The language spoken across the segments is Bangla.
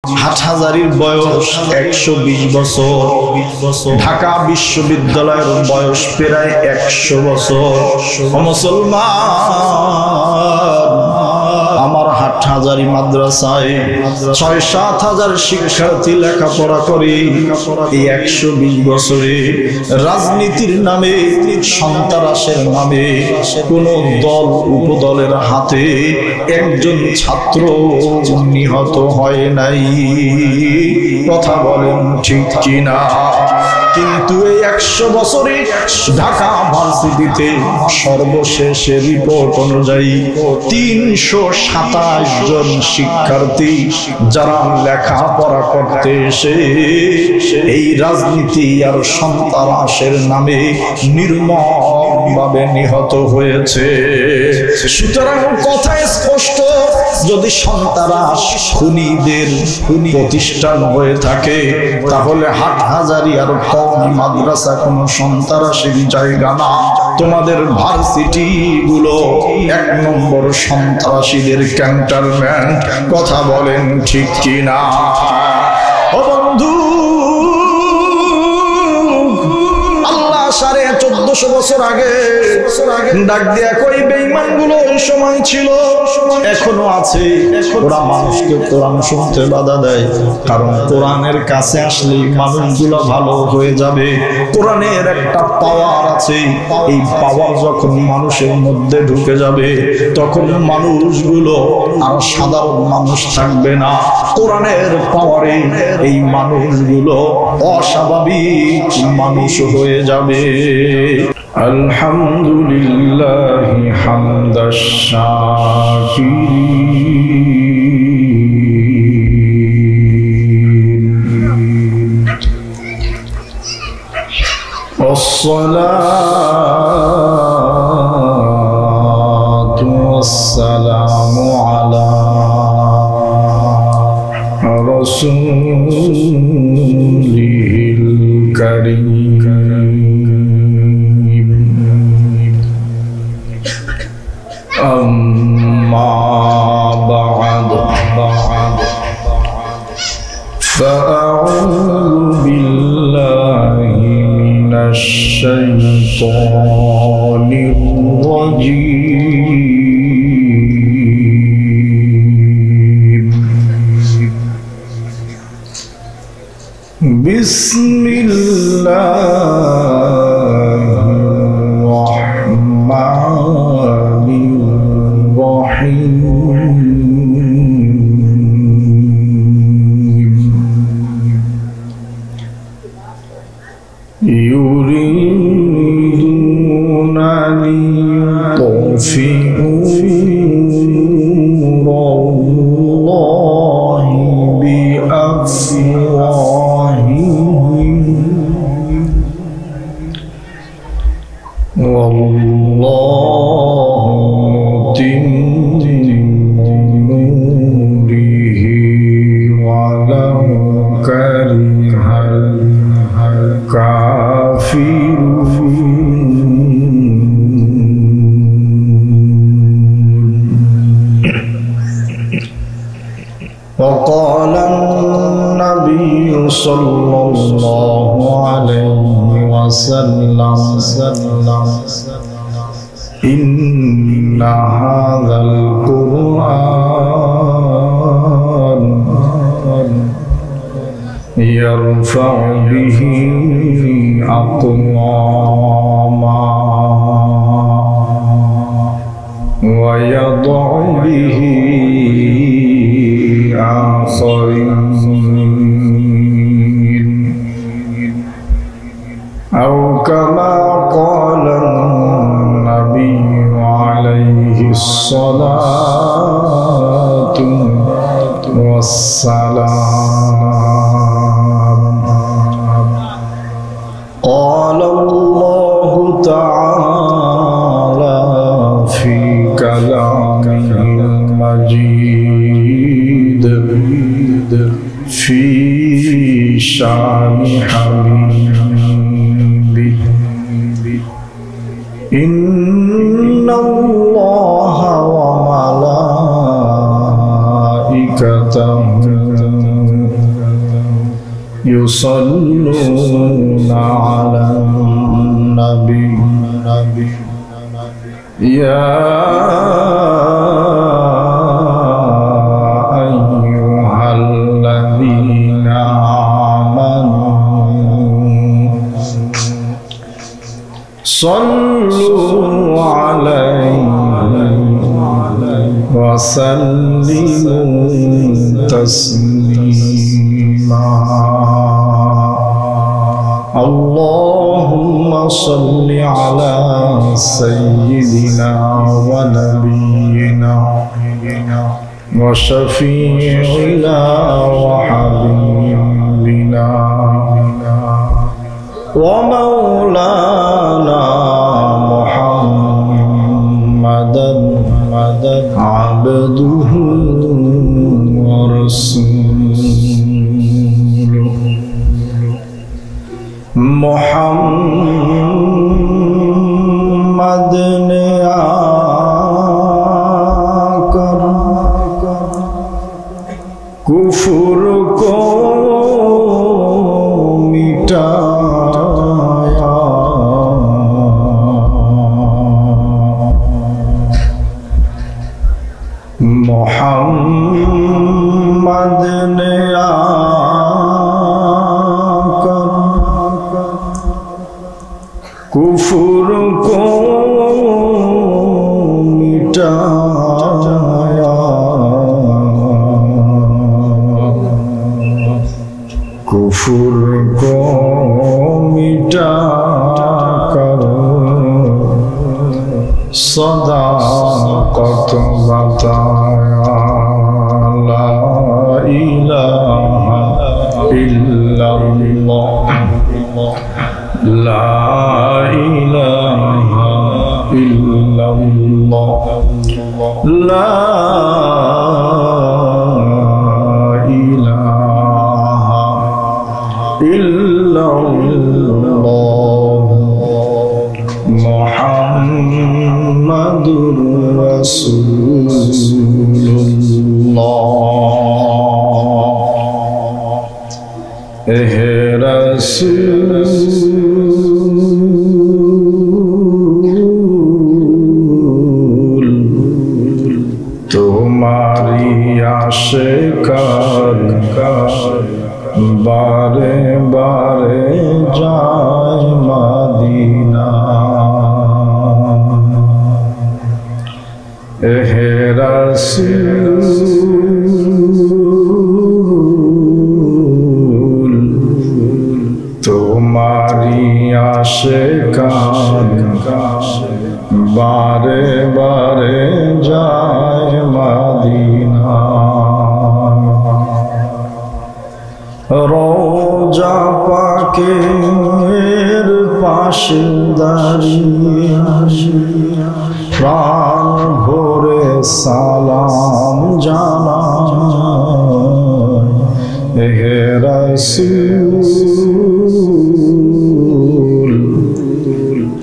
হাটহাজারীর বয়স 120 বছর, ঢাকা বিশ্ববিদ্যালয়ের বয়স প্রায় 100 বছর। মুসলমান, আমার হাটহাজারী মাদ্রাসায় 6-7 হাজার শিক্ষার্থী লেখাপড়া করে এই 120 বছরে রাজনীতির নামে, সন্ত্রাসের নামে কোন দল উপদলের হাতে একজন ছাত্র নিহত হয় নাই। কথা বলেন ঠিক কিনা? কিন্তু এই 100 বছরে ঢাকা ভার্সিটিতে সর্বশেষ রিপোর্ট অনুযায়ী 327 জন শিক্ষার্থী যারা লেখাপড়া করতে এসে এই রাজনীতি আর সন্ত্রাসের নামে নির্মমভাবে নিহত হয়েছে। সুতরাং কথা স্পষ্ট, যদি সন্ত্রাস খুনিদের প্রতিষ্ঠান হয়ে থাকে তাহলে হাটহাজারী আর কওমি মাদ্রাসা কোনো সন্ত্রাসের জায়গা না। তোমাদের ভার্সিটি গুলো 1 নম্বর সন্ত্রাসীদের ক্যান্টনমেন্ট। কথা বলেন ঠিক কিনা? ও বন্ধু, আল্লাহ 1450 বছর আগে ডাক দিয়া কই বেঈমান গুলো ওই সময় ছিল, এখনো আছে। ওরা মানুষকে কোরআন শুনতে বাধা দেয়, কারণ কোরআনের কাছে আসলে মানুষগুলো ভালো হয়ে যাবে। কোরআনের একটা পাওয়ার আছে, এই পাওয়ার যখন মানুষের মধ্যে ঢুকে যাবে তখন মানুষগুলো আর সাধারণ মানুষ থাকবে না। কোরআনের পাওয়ারে এই মানুষগুলো অস্বাভাবিক মানুষ হয়ে যাবে। আলহামদুলিল্লাহ হামদাশ শাকিরিন والصلاة والسلام على رسوله الكريم أما بعد فأعوذ بالله من الشيطان الرجيم. بسم الله الرحمن الرحيم. يريدون ليطفئوا نور الله بأفواههم والله متم نوره ولو كره الكافرون. وقال النبي صلى الله عليه وسلم إن هذا القرآن يرفع به أقواما ويضع به آخرين أو كما قال النبي عليه الصلاة والسلام. قال الله تعالى في كلامه المجيد في شان حبيبه إن الله وملائكته يصلون على النبي يا أيها الذين آمنوا صلوا عليه وسلموا تسليما اللهم صل على سيدنا ونبينا وشفيعنا وحبيبنا ومولانا محمدا عبده ورسوله محمد نے آکر کفر کو مٹایا محمد نے آکر कुफुर को मिटाया कुफुर को मिटाकर सदाकत बताया ला इलाहा इल्लल्लाह ला इलाहा इल्लल्लाह ला इलाहा इल्लल्लाह मुहम्मदुर रसूलुल्लाह एहे रसूल तुम्हारी आशिकान बारे बारे जाए मदीना एहे रसूल तुम्हारी आशिकान बारे बारे जाए मदीना रोजा पाकेर पाशे दाঁড়িয়ে প্রাণ ভরে সালাম জানাই হে রাসূল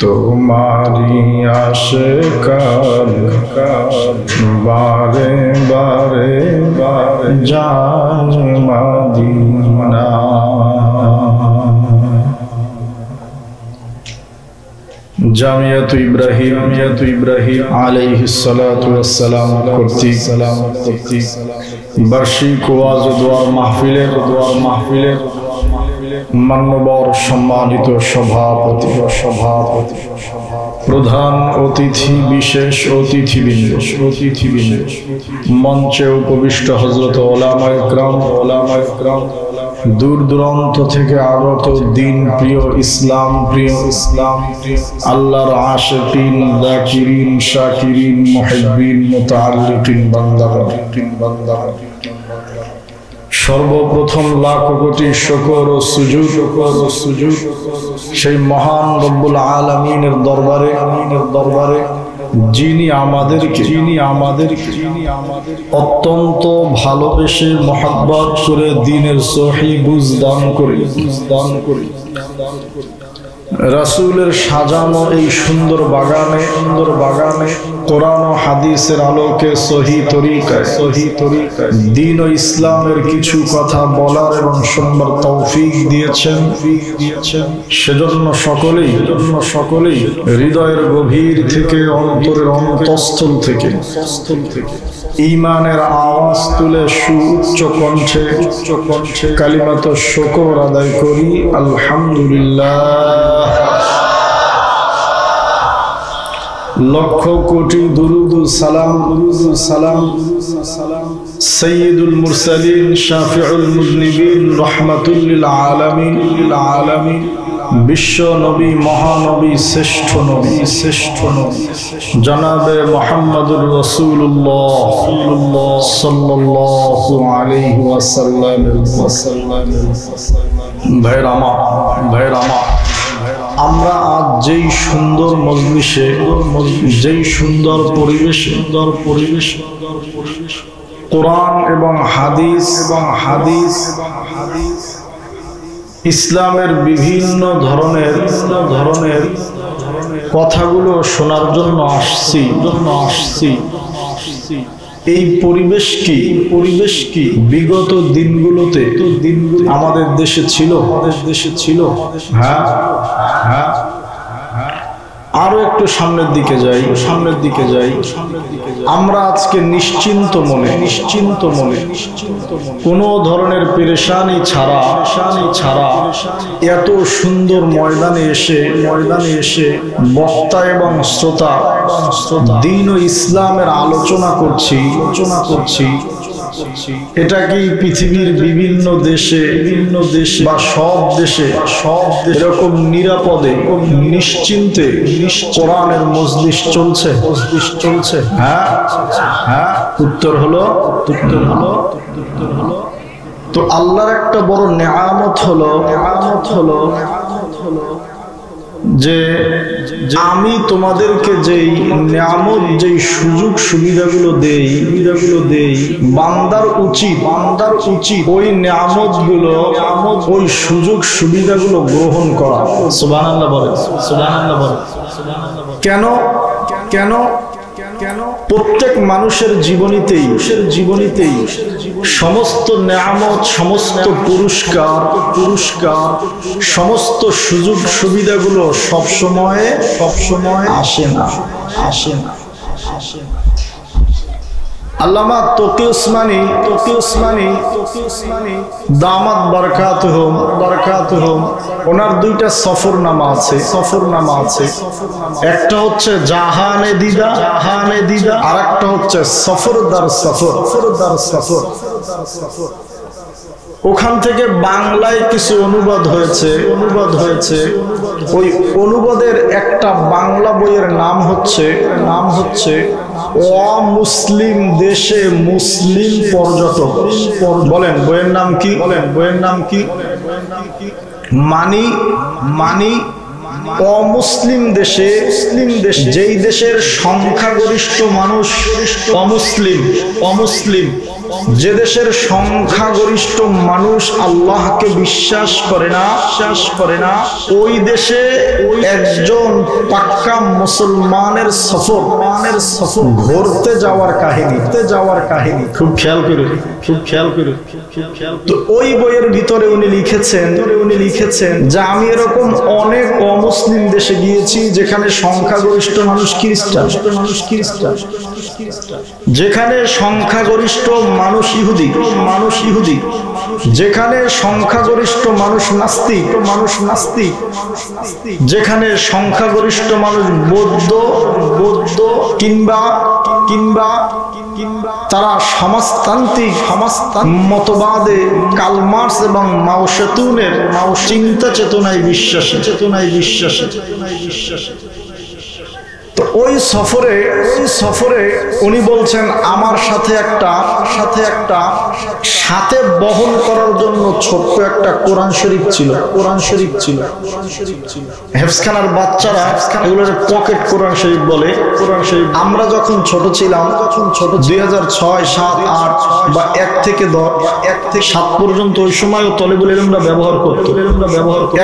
तुम्हारी आशिकान बारे बारे जाए मदीना জামিয়াত ইব্রাহিম আলাইহিসসালাতু ওয়াসসালাম কর্তৃক বার্ষিক ওয়াজ ও দোয়ার মাহফিলের মান্যবর সম্মানিত সভাপতি প্রধান অতিথি বিশেষ অতিথিবৃন্দ মঞ্চে উপবিষ্ট হযরত ওলামায়ে কেরাম দূর দূরান্ত থেকে আগত দিন প্রিয় ইসলাম প্রিয় আল্লাহর আশিকিন যাকিরিন শাকিরিন মুহিব্বিন মুতাআল্লিকিন বান্দা সর্বপ্রথম লাখ কোটি শুকর ও সুজুদ সেই মহান রব্বুল আলামিনের দরবারে যিনি আমাদেরকে অত্যন্ত ভালোবেসে মহব্বত করে দ্বীনের সহি বুঝ দান করে রাসূলের সাজানো এই সুন্দর বাগানে কোরআন ও হাদিসের আলোকে সহি তরিকায় দ্বীন ও ইসলামের কিছু কথা বলার এবং শোনার তৌফিক দিয়েছেন। সেজন্য সকলেই হৃদয়ের গভীর থেকে, অন্তরের অন্তঃস্থল থেকে ঈমানের আওয়াজ তুলে সুউচ্চ কণ্ঠে কালিমাত শুকর আদায় করি, আলহামদুলিল্লাহ। লক্ষ কোটি দুরুদ সালাম সাইয়্যিদুল মুরসালিন শাফিউল মুযনিবিন রাহমাতুল লিল আলামিন বিশ্ব নবী, মহানবী, শ্রেষ্ঠ নবী জনাবে মুহাম্মদুর রাসূলুল্লাহ সাল্লাল্লাহু আলাইহি ওয়াসাল্লাম। ভাইরা আমার, আমরা আজ যেই সুন্দর মজলিসে, যেই সুন্দর পরিবেশে কোরআন এবং হাদিস ইসলামের বিভিন্ন ধরনের কথাগুলো শোনার জন্য আসছি। এই পরিবেশ কি বিগত দিনগুলোতে আমাদের দেশে ছিল? হ্যাঁ, আরো একটু সামনের দিকে যাই। আমরা আজকে নিশ্চিন্ত মনে কোনো ধরনের পেরেশানি ছাড়া এত সুন্দর ময়দানে এসে বক্তা এবং শ্রোতা দ্বীন ও ইসলামের আলোচনা করছি। এটা কি পৃথিবীর বিভিন্ন দেশে বা সব দেশে এরকম নিরাপদে নিশ্চিন্তে কোরআনের মজলিস চলছে? হ্যাঁ, উত্তর হলো তো আল্লাহর একটা বড় নেয়ামত হলো যে আমি তোমাদেরকে যেই নিয়ামত, যেই সুযোগ সুবিধাগুলো দেই, বান্দার উচিত ওই নিয়ামতগুলো, ওই সুযোগ সুবিধাগুলো গ্রহণ করা। সুবহানাল্লাহ বলে। কেন প্রত্যেক মানুষের জীবনীতেই সমস্ত নেয়ামত, সমস্ত পুরস্কার, সমস্ত সুযোগ সুবিধাগুলো সবসময় আসে না। আল্লামা তকি উসমানী দামাত বারাকাতুহুম ওনার দুইটা সফরনামা আছে। একটা হচ্ছে জাহানে দিদা, আর একটা হচ্ছে সফরদার সফর। ওখান থেকে বাংলায় কিছু অনুবাদ হয়েছে। ওই অনুবাদের একটা বাংলা বইয়ের নাম হচ্ছে অমুসলিম দেশে মুসলিম পর্যটক। বলেন বইয়ের নাম কি? মানি অমুসলিম দেশে, যেই দেশের সংখ্যাগরিষ্ঠ মানুষ অমুসলিম, যে দেশের সংখ্যাগরিষ্ঠ মানুষ আল্লাহকে বিশ্বাস করে না, ওই দেশে একজন পাক্কা মুসলমানের সফর ঘুরতে যাওয়ার কাহিনী খুব খেয়াল করুন। তো ওই বইয়ের ভিতরে উনি লিখেছেন যে আমি এরকম অনেক অমুসলিম দেশে গিয়েছি যেখানে সংখ্যাগরিষ্ঠ মানুষ খ্রিস্টান, যেখানে সংখ্যাগরিষ্ঠ মানুষ ইহুদি, যেখানে সংখ্যাগরিষ্ঠ মানুষ নাস্তিক, যেখানে সংখ্যাগরিষ্ঠ মানুষ বৌদ্ধ কিংবা তারা সমাজতান্ত্রিক মতবাদে কার্ল মার্কস এবং মাও সেতুনের চিন্তা চেতনায় বিশ্বাসী। তো ওই সফরে উনি বলছেন আমার সাথে বহন করার জন্য ছোট্ট একটা কোরআন শরীফ ছিল। হেফজখানার বাচ্চারা এগুলোর পকেট কোরআন শরীফ বলে। আমরা যখন ছোট ছিলাম, 2006, 7, 8 বা 1 থেকে 7 পর্যন্ত ওই সময়ও তলেবুল ইলমরা ব্যবহার করতো।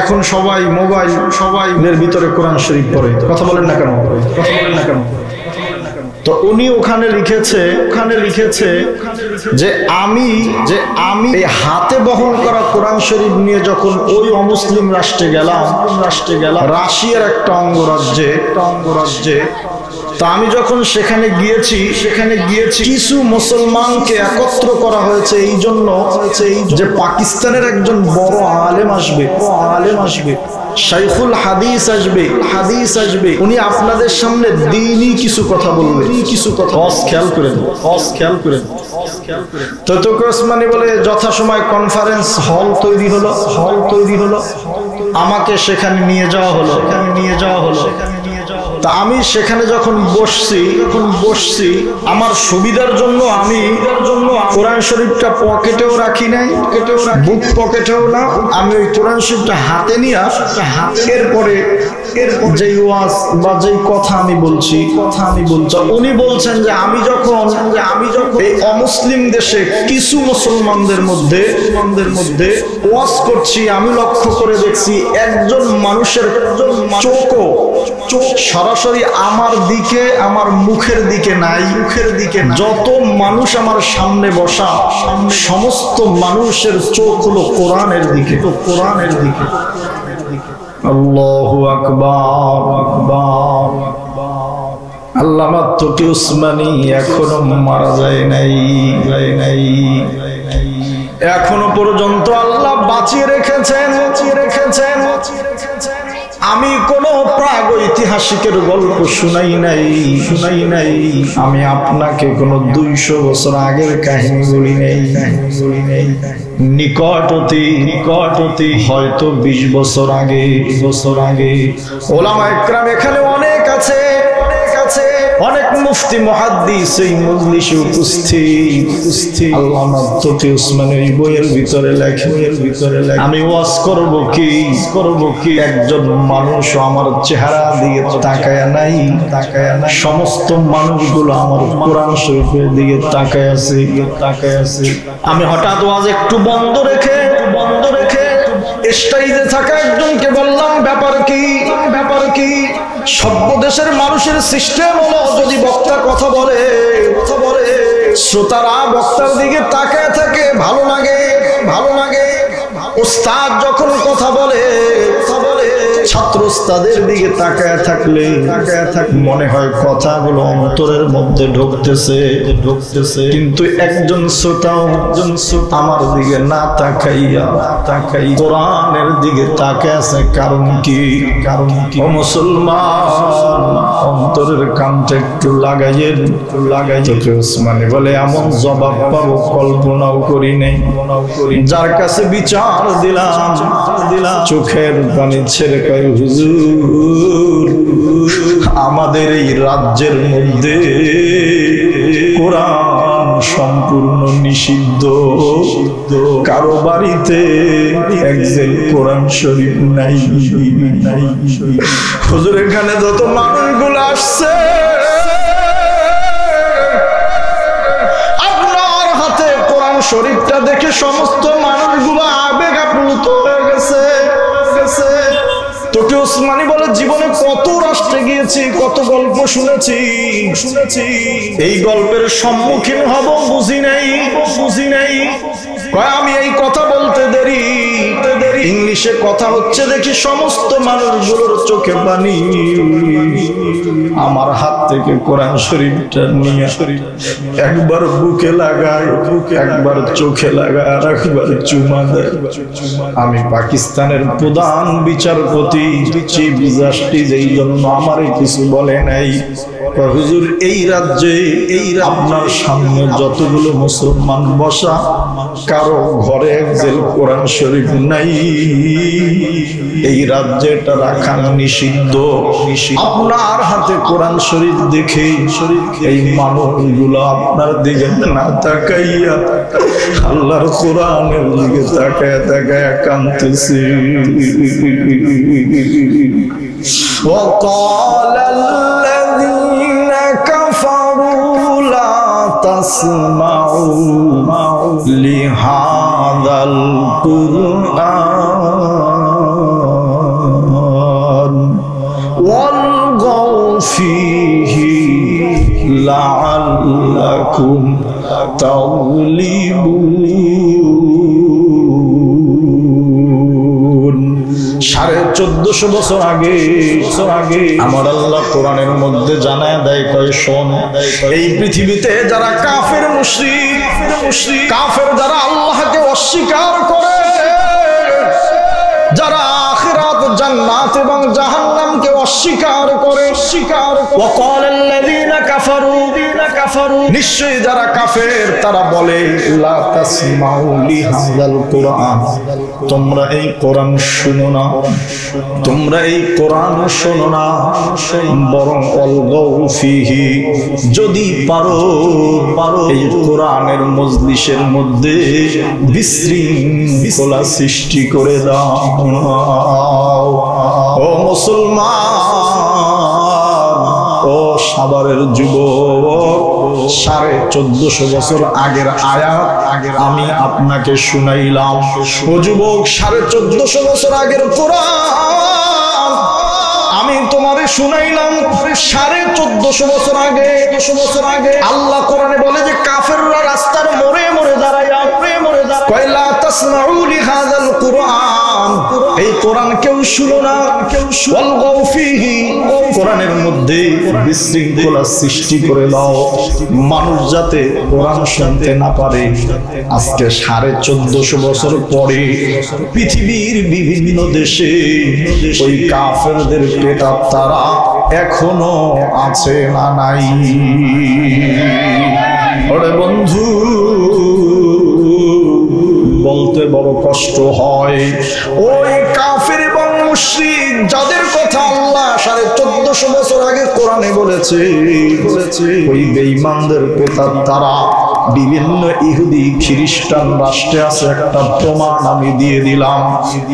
এখন সবাই মোবাইলের ভিতরে কোরআন শরীফ পড়ে। কথা বলেন না কেন? তো উনি ওখানে লিখেছে যে আমি এই হাতে বহন করা কোরআন শরীফ নিয়ে যখন ওই অমুসলিম রাষ্ট্রে গেলাম রাশিয়ার একটা অঙ্গরাজ্যে তা আমি যখন সেখানে গিয়েছি কিছু মুসলমানকে একত্র করা হয়েছে এই জন্য যে পাকিস্তানের একজন বড় আলেম আসবে শাইখুল হাদিস আসবে উনি আপনাদের সামনে দ্বীনি কিছু কথা বলবে খেয়াল করেন তো তৌকীর ওসমানী বলে যথাসময় কনফারেন্স হল তৈরি হলো আমাকে সেখানে নিয়ে যাওয়া হলো তা আমি সেখানে যখন বসছি আমার সুবিধার জন্য আমি কোরআন শরীফটা পকেটেও রাখি নাই, বুক পকেটেও না, আমি ওই কোরআন শরীফটা হাতে নিয়ে এরপরে যেই ওয়াজ বা যেই কথা আমি বলছি উনি বলছেন যে আমি যখন এই অমুসলিম দেশে কিছু মুসলমানদের মধ্যে ওয়াজ করছি আমি লক্ষ্য করে দেখছি একজন মানুষের চোখ সরাসরি আমার দিকে আমার মুখের দিকে নাই, যত মানুষ আমার সামনে বসা সমস্ত মানুষের চোখ হলো কোরআনের দিকে। আল্লাহু আকবার। আল্লামা তকি উসমানী এখনো মারা যায় নাই, এখনো পর্যন্ত আল্লাহ বাঁচিয়ে রেখেছেন। আমি কোন প্রাগৈতিহাসিকের গল্প শুনাই নাই, আমি আপনাকে কোন 200 বছর আগের কাহিনী বলি নাই, নিকটতি হয়তো 20 বছর আগে ওলামায়ে কেরাম এখানে অনেক আছে, অনেক মুফতি মুহাদ্দিস এই মজলিসে উপস্থিত। আল্লামা তকি উসমানী এই বইয়ের ভিতরে লেখে আমি ওয়াজ করব কি একজন মানুষ আমার চেহারা দিয়ে তাকায় নাই, সমস্ত মানুষগুলো আমার কোরআন শরীফের দিকে তাকায় আছে। আমি হঠাৎ ওয়াজ একটু বন্ধ রেখে স্টেজে থাকা একজনকে বললাম ব্যাপার কি? সভ্য দেশের মানুষের সিস্টেম হলো যদি বক্তা কথা বলে শ্রোতারা বক্তার দিকে তাকায় থাকে, ভালো লাগে। ওস্তাদ যখন কথা বলে ছাত্র ওস্তাদের দিকে তাকায় থাকলে মনে হয় কথাগুলো অন্তরের মধ্যে ঢুকতেছে, কিন্তু একজন শ্রোতাও আমার দিকে না তাকাইয়া কোরআনের দিকে তাকায় আছে। কারণ কি ও মুসলমান, অন্তরের কানটা একটু লাগাইয়েন। তকি উসমানী বলে এমন জবাব পাবো কল্পনাও করি নাই। যার কাছে বিচার দিলাম চোখের পানি ছেড়ে কয় হুজুর আমাদের এই রাজ্যের মধ্যে কোরআন সম্পূর্ণ নিষিদ্ধ, কারো বাড়িতে একজেল কোরআন শরীফ নাই। হুজুর এখানে যত মানুষগুলো আসছে আপনার হাতে কোরআন শরীফটা দেখে সমস্ত মানুষগুলো আবেগ আপ্লুত হয়ে গেছে। তকি উসমানী বলে জীবনে কত রাষ্ট্রে গিয়েছি, কত গল্প শুনেছি, এই গল্পের সম্মুখীন হব বুঝি নাই। আমি এই কথা বলতে দেরি ইংলিশে কথা হচ্ছে দেখি সমস্ত মানুষগুলোর চোখে পানি। আমার হাত থেকে কোরআন শরীফটা নিয়ে একবার বুকে লাগায়, একবার চোখে লাগায়, আর একবার চুমা দেয়। আমি পাকিস্তানের প্রধান বিচারপতি, চিফ জাস্টিস, এই জন্য আমারে কিছু বলে নাই। হুজুর এই রাজ্যে আপনার সামনে যতগুলো মুসলমান বসা কারো ঘরে একজেল কোরআন শরীফ নাই, এই রাজ্যে এটা রাখা নিষিদ্ধ। আপনার হাতে কোরআন শরীফ দেখে এই মানুষগুলো আপনার দিকে না তাকাইয়া আল্লাহর কোরআনের দিকে তাকায় কাঁদতেছে। وقال الذين كفروا لا تسمعوا لهذا القرآن والغوا فيه লাআল্লাকুম তাগলিবুন। 1450 বছর আগে আমার আল্লাহ কোরআনের মধ্যে জানায় দেয়, কয় শোন, এই পৃথিবীতে যারা কাফের মুশরিক, কাফের যারা আল্লাহকে অস্বীকার করে, যারা আখিরাত, জান্নাত এবং জাহান্নামকে অস্বীকার করে, ওয়াকালাল্লাযীনা কাফারু, নিশ্চয়ই যারা কাফের তারা বলে, লা তাসমাউ লিহাযাল কুরআন, তোমরা এই কোরআন শুনো না, তোমরা এই কোরআন শোনো না, বরং অলগাউ ফিহি, যদি পারো এই কোরআনের মজলিসের মধ্যে বিশৃঙ্খলা সৃষ্টি করে দাও। ও মুসলমান, ও সাভারের যুবক, 1450 বছর আগের আয়াত আমি আপনাকে শুনাইলাম। ও যুবক, 1450 বছর আগের কোরআন আমি তোমারে শুনাইলাম। 1450 বছর আগে আল্লাহ কোরআনে বলে যে কাফেররা রাস্তার মোড়ে মোড়ে দাঁড়ায়, কয় লা তাসমাউ লিহাযাল কুরআন, এই কোরআন কেউ শুনো না, ওয়ালগাউ ফিহি, কোরআনের মধ্যে বিশৃঙ্খলা সৃষ্টি করে দাও, মানুষ যাতে কোরআন শুনতে না পারে। আজকে 1450 বছর পরে পৃথিবীর বিভিন্ন দেশে ওই কাফেরদের প্রেতাত্মারা এখনো আছে না নাই? ওরে বন্ধু, বলতে বড় কষ্ট হয়। ওই কাফের এবং মুশরিক যাদের কথা আল্লাহ 1450 বছর আগে কোরআনে বলেছে, ওই বেঈমানদের প্রেতাত্মারা বিভিন্ন ইহুদি খ্রিস্টান রাষ্ট্রে আছে, একটা প্রমাণ আমি দিয়ে দিলাম।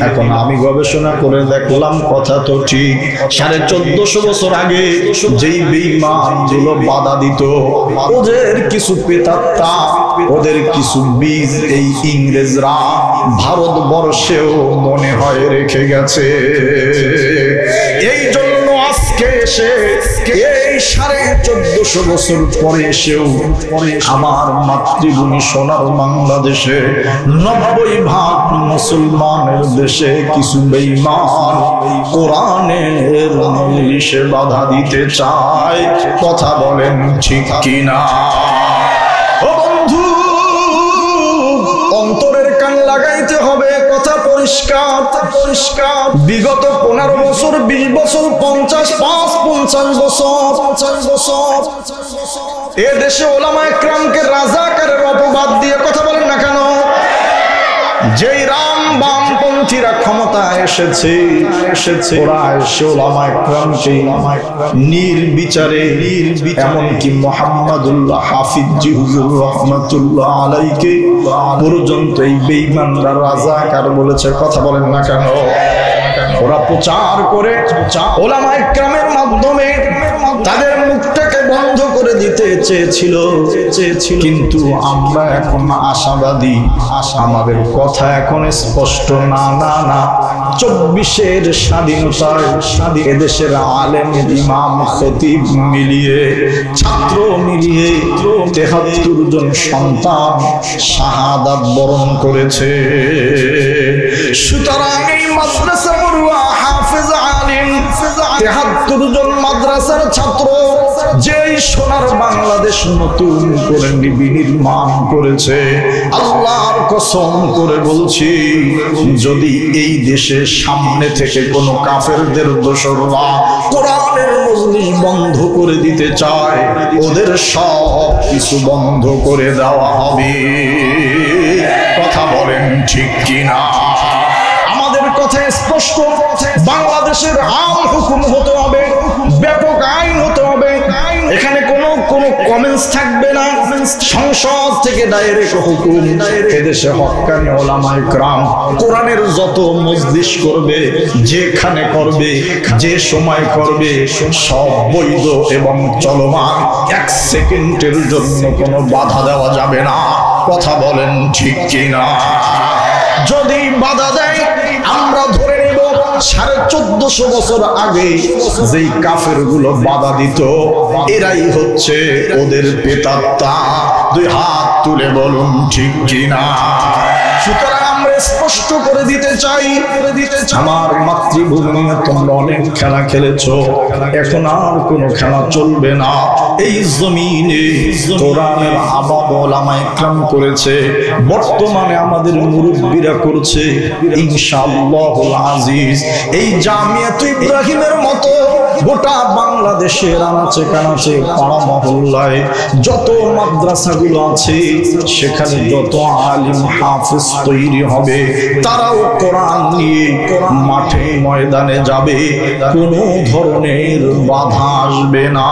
এখন আমি গবেষণা করে দেখলাম কথা তো ঠিক। 1450 বছর আগে যেই বেঈমান গুলো বাধা দিত, ওদের কিছু প্রেতাত্মা, ওদের কিছু বীজ এই ইংরেজরা ভারতবর্ষেও মনে হয় রেখে গেছে। এই জন্য আজকে এসে এই 1450 বছর পরে এসেও আমার মাতৃভূমি সোনার বাংলাদেশে 90% মুসলমানের দেশে কিছু বেঈমান কোরআনের মজলিসে বাধা দিতে চায়। কথা বলেন ঠিক কিনা? ও বন্ধু, অন্তরের কান লাগাইতে হবে, কথা পরিষ্কার। বিগত 15 বছর, 20 বছর, 50 বছর এ দেশে ওলামায়ে কেরামকে রাজাকারের অপবাদ দিয়ে, কথা বলেন না কেন? যেই রাম বামপন্থীরা ক্ষমতায় এসেছে, ওরা এসে ওলামায়ে কেরামকে নির্বিচারে, এমনকি মুহাম্মাদুল্লাহ হাফিজ জি হুজুর রাহমাতুল্লাহ আলাইহি পর্যন্ত এই বেঈমানরা রাজাকার বলেছে। কথা বলেন না কেন? ওরা প্রচার করে ওলামায়ে কেরামের মাধ্যমে তাদের মুখটাকে বন্ধ করে দিতে চেয়েছিল, কিন্তু আমরা এখন আশাবাদী, আমাদের কথা এখন স্পষ্ট। না না না, 24-এর স্বাধীনতায় এদেশের আলেম, ইমাম, খতিব মিলিয়ে, ছাত্র মিলিয়ে 73 জন সন্তান শাহাদাত বরণ করেছে। সুতরাং এই মাদ্রাসা পড়ুয়া হাফেজ আলিম 73 জন মাদ্রাসার ছাত্র যেই সোনার বাংলাদেশ নতুন করে বিনির্মাণ করেছে, আল্লাহর কসম করে বলছি, যদি এই দেশের সামনে থেকে কোনো কাফেরদের দোসররা কোরআনের মজলিস বন্ধ করে দিতে চায়, ওদের সব কিছু বন্ধ করে দেওয়া হবে। কথা বলেন ঠিক কিনা? আমাদের কথা স্পষ্ট, বাংলাদেশের আম হুকুম হতে হবে, ব্যাপক আইন হতে হবে। এখানে কোনো কমেন্টস থাকবে না, সংসদ থেকে ডাইরেক্ট হুকুম। এদেশে হক্কানি ওলামায়ে কেরাম কোরআনের যত মজলিস করবে, যেখানে করবে, যে সময় করবে, সব বৈধ এবং চলমান, 1 সেকেন্ডের জন্য কোনো বাধা দেওয়া যাবে না। কথা বলেন ঠিক কিনা? যদি বাধা দেয় আমরা ধরে নিব, 1450 বছর আগে যেই কাফেরগুলো বাধা দিত, এরাই হচ্ছে ওদের প্রেতাত্মা। দুই হাত তুলে বলুন ঠিক কিনা। সুতরাং আমরা স্পষ্ট করে দিতে চাই, আমার মাতৃভূমি তোমরা অনেক খেলা খেলেছো, এখন আর কোনো খেলা চলবে না। এই জমিনে কোরআনের আবাদ ওলামায়ে কেরাম করেছে, বর্তমানে আমাদের মুরব্বীরা করছে। ইনশাআল্লাহুল আজিজ এই জামিয়াত ইব্রাহিমের মতো গোটা বাংলাদেশের আনাচে কানাচে পাড়া মহল্লায় যত মাদ্রাসাগুলো আছে, সেখানে যত আলিম হাফেজ তৈরি হবে, তারাও কোরআন নিয়ে মাঠে ময়দানে যাবে, কোনো ধরনের বাধা আসবে না।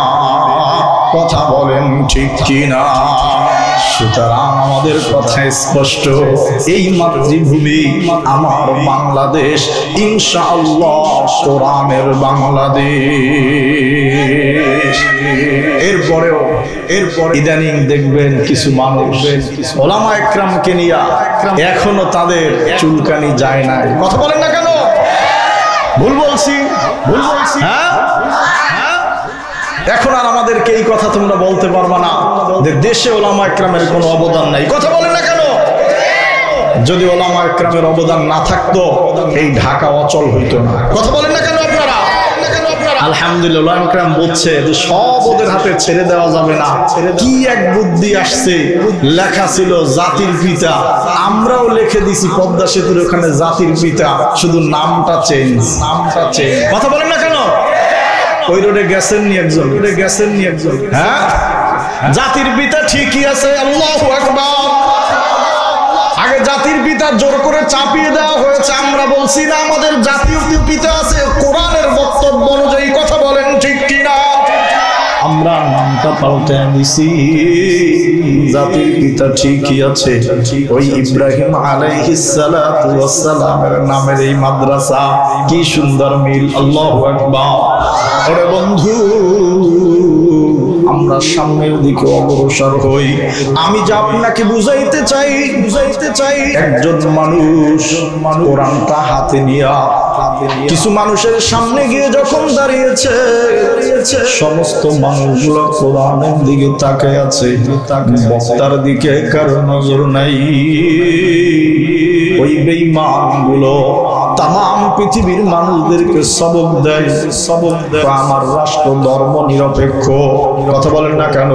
কথা বলেন ঠিক কিনা? সুতরাং আমাদের কথা স্পষ্ট, এই মাতৃভূমি আমার বাংলাদেশ, ইনশাআল্লাহ কোরআনের বাংলাদেশ। এরপরেও ইদানিং দেখবেন কিছু মানুষ ওলামায়ে কেরামকে নিয়ে এখনো তাদের চুলকানি যায় না। কথা বলেন না কেন? ভুল বলছি? হ্যাঁ, এখন আর আমাদেরকে এই কথা তোমরা বলতে পারবা না যে দেশে ওলামায়ে কেরামের কোনো অবদান নাই। কথা বলেন না কেন? যদি ওলামায়ে কেরামের অবদান না থাকতো, এই ঢাকা অচল হইতো না। কথা বলেন না কেন আপনারা? আলহামদুলিল্লাহ ওলামায়ে কেরাম বলছে যে সব ওদের হাতে ছেড়ে দেওয়া যাবে না। কি এক বুদ্ধি আসছে, লেখা ছিল জাতির পিতা, আমরাও লিখে দিছি পদ্মা সেতুর ওখানে জাতির পিতা, শুধু নামটা চেঞ্জ। কথা বলেন না কেন? ওই রোডে গেছেন নি একজন, হ্যাঁ, জাতির পিতা ঠিকই আছে, আল্লাহু আকবার। আগে জাতির পিতা জোর করে চাপিয়ে দেওয়া হয়েছে, আমরা বলছি না আমাদের জাতীয় পিতা আছে কোরআনের বক্তব্য অনুযায়ী। কথা বলেন ঠিক কিনা? আমরা নামটা পাল্টে দিছি, জাতির পিতা ঠিকই আছে। ওই ইব্রাহিম আলাইহিস সালাতু ওয়াস সালামের নামের এই মাদ্রাসা, কি সুন্দর মিল। আল্লাহু আকবার। ওরে বন্ধু, আমরা সামনের দিকে অগ্রসর হই। আমি যা আপনাকে বুঝাইতে চাই, একজন মানুষ কোরআনটা হাতে নিয়ে কিছু মানুষের সামনে গিয়ে যখন দাঁড়িয়েছে, সমস্ত মানুষগুলো কোরআনের দিকে তাকিয়ে আছে, বক্তার দিকে কারো নজর নাই। ওই বেঈমানগুলো তাম পৃথিবীর মানুষদেরকে সবক দেয়, আমার রাষ্ট্র ধর্ম নিরপেক্ষ। কথা বলেন না কেন?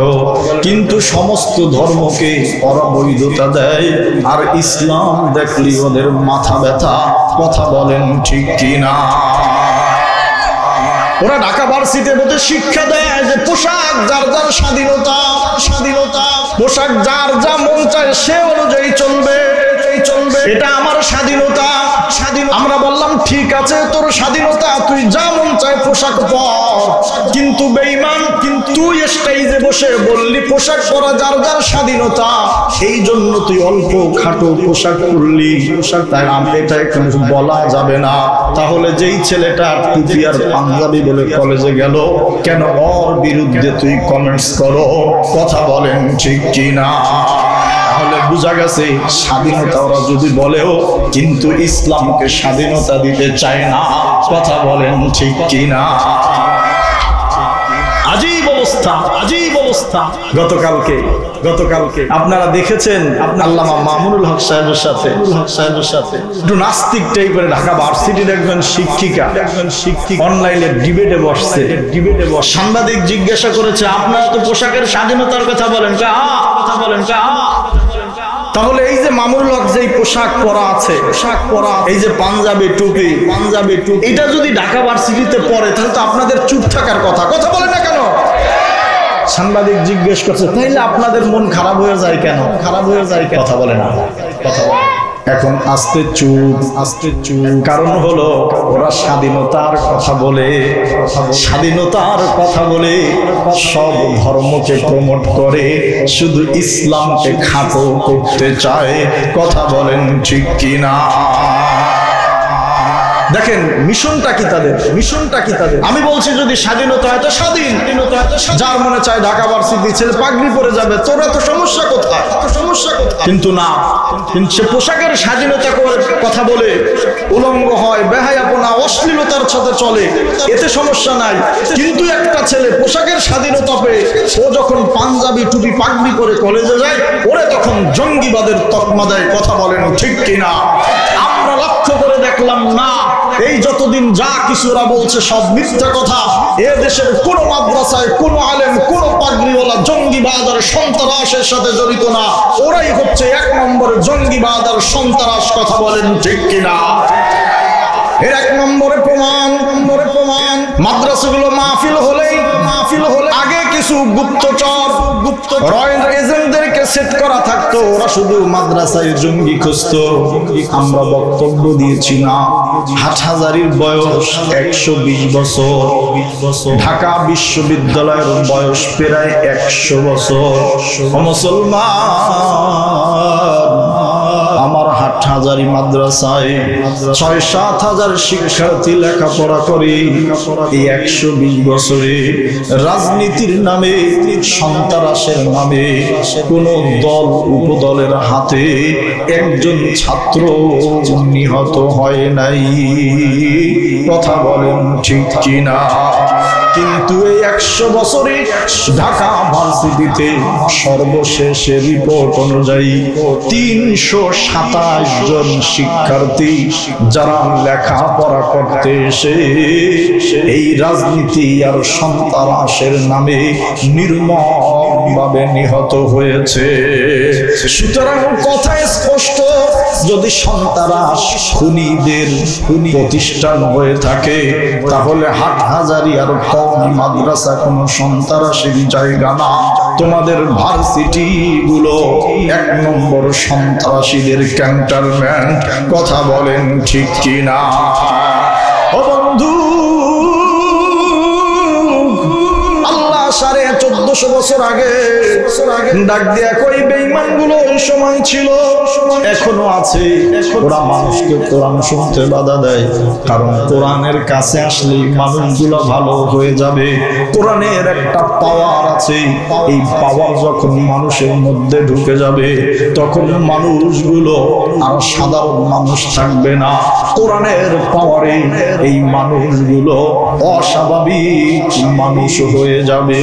কিন্তু সমস্ত ধর্মকে ওরা বৈধতা দেয়, আর ইসলাম দেখলি ওদের মাথা ব্যথা। কথা বলেন ঠিক কিনা? ওরা ঢাকা ভার্সিটিতে বলতে শিক্ষা দেয় যে পোশাক যার যার স্বাধীনতা, পোশাক যার যা মন চায় সে অনুযায়ী চলবে, এটা আমার স্বাধীনতা। আমরা বললাম ঠিক আছে, তোর স্বাধীনতা, তুই যা মন চায় পোশাক পর। কিন্তু বেঈমান, তুই স্টেজে বসে বললি পোশাক পরা যার যার স্বাধীনতা, এই জন্য তুই অল্প খাটো পোশাক পরলি, তাই এটা একটু বলা যাবে না। তাহলে যেই ছেলেটা টুপি আর পাঞ্জাবি বলে কলেজে গেল, কেন ওর বিরুদ্ধে তুই কমেন্টস করো? কথা বলেন ঠিক কিনা? তাহলে বোঝা গেছে স্বাধীনতা ওরা যদি বলেও, কিন্তু ইসলামকে স্বাধীনতা দিতে চায় না। কথা বলেন ঠিক কিনা? আজীব অবস্থা। গতকালকে আপনারা দেখেছেন আল্লামা মামুনুল হক সাহেবের সাথে একটু নাস্তিক টাইপের ঢাকা ভার্সিটির একজন শিক্ষিকা অনলাইনে ডিবেটে বসছে। সাংবাদিক জিজ্ঞাসা করেছে, আপনারা তো পোশাকের স্বাধীনতার কথা বলেন, তাহলে এই যে মামুনুল হক যে পোশাক পরা আছে, এই যে পাঞ্জাবি টুপি, এটা যদি ঢাকা ভার্সিটিতে পরে, তাহলে তো আপনাদের চুপ থাকার কথা। কথা বলেন না কেন? সাংবাদিক জিজ্ঞেস করছে, তাইলে আপনাদের মন খারাপ হয়ে যায় কেন? কথা বলে না। এখন আস্তে চুপ। কারণ হলো ওরা স্বাধীনতার কথা বলে সব ধর্মকে প্রমোট করে, শুধু ইসলামকে খাটো করতে চায়। কথা বলেন ঠিক কিনা? দেখেন মিশনটা কি তাদের, মিশনটা কি তাদের। আমি বলছি যদি স্বাধীনতা হয় তো স্বাধীন, যার মনে চায় ঢাকা ভার্সিটি ছেলে পাগড়ি পরে যাবে, তোর এত সমস্যা কোথায়, সমস্যা কোথায়? কিন্তু না, সে পোশাকের স্বাধীনতা কথা বলে উলঙ্গ হয়, বেহায়াপনা অশ্লীলতার সাথে চলে, এতে সমস্যা নাই। কিন্তু একটা ছেলে পোশাকের স্বাধীনতা পেয়ে ও যখন পাঞ্জাবি টুপি পাগড়ি করে কলেজে যায়, ওরে তখন জঙ্গিবাদের তকমা দেয়। কথা বলেন ঠিক কিনা? আমরা লক্ষ্য করে দেখলাম না, এই যতদিন যা কিছু ওরা বলছে সব মিথ্যা কথা। এ দেশের কোন মাদ্রাসায় কোন আলেম কোন পাগড়িওয়ালা জঙ্গিবাদ আর সন্ত্রাসের সাথে জড়িত না। ওরাই হচ্ছে এক নম্বরে জঙ্গিবাদ আর সন্ত্রাস। কথা বলেন ঠিক কিনা? এর এক নম্বরে প্রমাণ, মাদ্রাসাগুলো মাহফিল হলে আগে কিছু গুপ্তচর রয়্যাল এজেন্টদেরকে সেট করা থাকতো, ওরা শুধু মাদ্রাসায় জঙ্গি খুঁজতো। আমরা বক্তব্য দিয়েছি না, হাটহাজারীর বয়স 120 বছর, ঢাকা বিশ্ববিদ্যালয়ের বয়স প্রায় 100 বছর। মুসলমান, আমার হাটহাজারী মাদ্রাসায় 6-7 হাজার শিক্ষার্থী লেখাপড়া করে। এই 120 বছরে রাজনীতির নামে, সন্ত্রাসের নামে কোন দল উপদলের হাতে একজন ছাত্র নিহত হয় নাই। কথা বলেন ঠিক কিনা? কিন্তু এই 100 বছরে ঢাকা ভার্সিটিতে সর্বশেষ রিপোর্ট অনুযায়ী 327 জন শিক্ষার্থী যারা লেখাপড়া করতে এসে এই রাজনীতি আর সন্ত্রাসের নামে নির্মমভাবে নিহত হয়েছে। সুতরাং কথা স্পষ্ট, যদি সন্ত্রাস খুনিদের প্রতিষ্ঠান হয়ে থাকে তাহলে হাটহাজারী আর কওমি মাদ্রাসা কোনো সন্ত্রাসের জায়গা না। তোমাদের ভার্সিটি গুলো 1 নম্বর সন্ত্রাসীদের ক্যান্টনমেন্ট। কথা বলেন ঠিক কিনা? ও বন্ধু, আল্লাহ 1450 বছর আগে ডাক দিয়া কই বেঈমান গুলো ওই সময় ছিল, এখনো আছে। ওরা মানুষকে কোরআন শুনতে বাধা দেয়, কারণ কোরআনের কাছে আসলে মানুষগুলো ভালো হয়ে যাবে। কোরআনের একটা পাওয়ার আছে, এই পাওয়ার যখন মানুষের মধ্যে ঢুকে যাবে তখন মানুষগুলো আর সাধারণ মানুষ থাকবে না। কোরআনের পাওয়ারে এই মানুষগুলো অস্বাভাবিক মানুষ হয়ে যাবে।